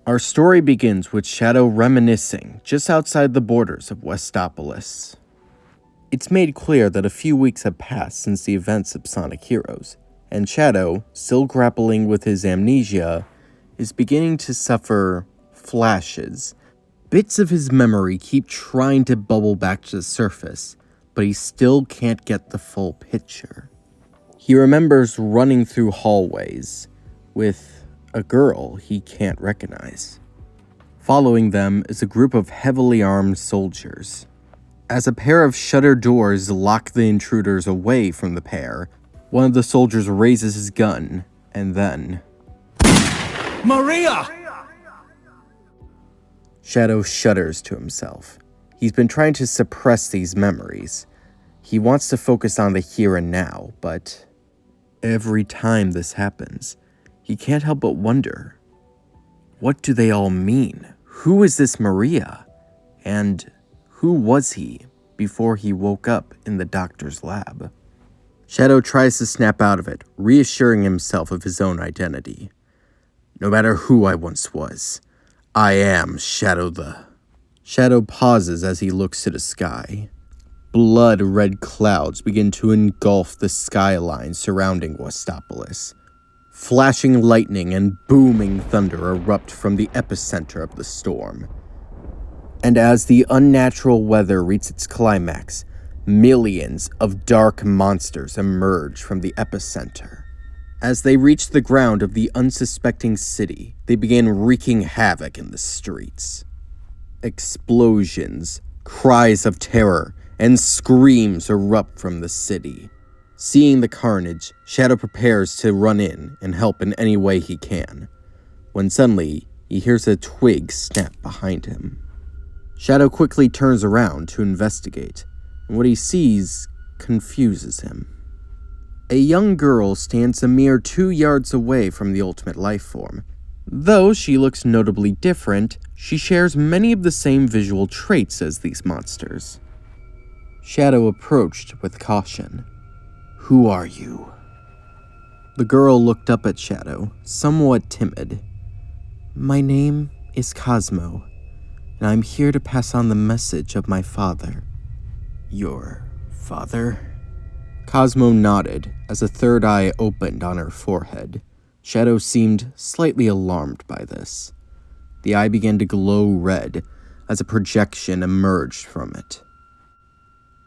Our story begins with Shadow reminiscing just outside the borders of Westopolis. It's made clear that a few weeks have passed since the events of Sonic Heroes, and Shadow, still grappling with his amnesia, is beginning to suffer flashes. Bits of his memory keep trying to bubble back to the surface, but he still can't get the full picture. He remembers running through hallways with a girl he can't recognize. Following them is a group of heavily armed soldiers. As a pair of shutter doors lock the intruders away from the pair, one of the soldiers raises his gun, and then... Maria! Shadow shudders to himself. He's been trying to suppress these memories. He wants to focus on the here and now, but every time this happens, he can't help but wonder, what do they all mean? Who is this Maria? And who was he before he woke up in the doctor's lab? Shadow tries to snap out of it, reassuring himself of his own identity. No matter who I once was, I am Shadow the... Shadow pauses as he looks to the sky. Blood-red clouds begin to engulf the skyline surrounding Westopolis. Flashing lightning and booming thunder erupt from the epicenter of the storm. And as the unnatural weather reaches its climax, millions of dark monsters emerge from the epicenter. As they reach the ground of the unsuspecting city, they begin wreaking havoc in the streets. Explosions, cries of terror, and screams erupt from the city. Seeing the carnage, Shadow prepares to run in and help in any way he can, when suddenly he hears a twig snap behind him. Shadow quickly turns around to investigate, and what he sees confuses him. A young girl stands a mere 2 yards away from the ultimate life form. Though she looks notably different, she shares many of the same visual traits as these monsters. Shadow approached with caution. "Who are you?" The girl looked up at Shadow, somewhat timid. "My name is Cosmo, and I'm here to pass on the message of my father." "Your father?" Cosmo nodded as a third eye opened on her forehead. Shadow seemed slightly alarmed by this. The eye began to glow red as a projection emerged from it.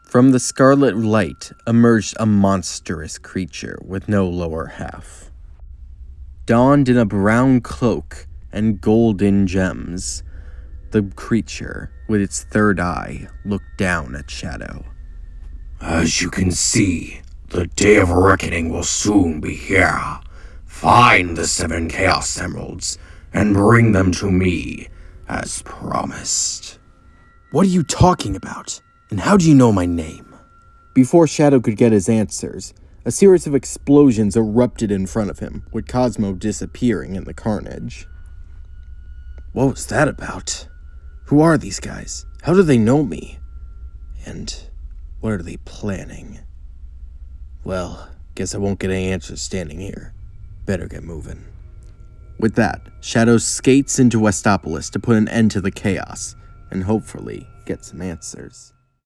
From the scarlet light emerged a monstrous creature with no lower half. Donned in a brown cloak and golden gems, the creature, with its third eye, looked down at Shadow. "As you can see, the day of reckoning will soon be here. Find the 7 Chaos Emeralds and bring them to me, as promised." "What are you talking about? And how do you know my name?" Before Shadow could get his answers, a series of explosions erupted in front of him, with Cosmo disappearing in the carnage. What was that about? Who are these guys? How do they know me? And what are they planning? Well, guess I won't get any answers standing here. Better get moving. With that, Shadow skates into Westopolis to put an end to the chaos, and hopefully get some answers.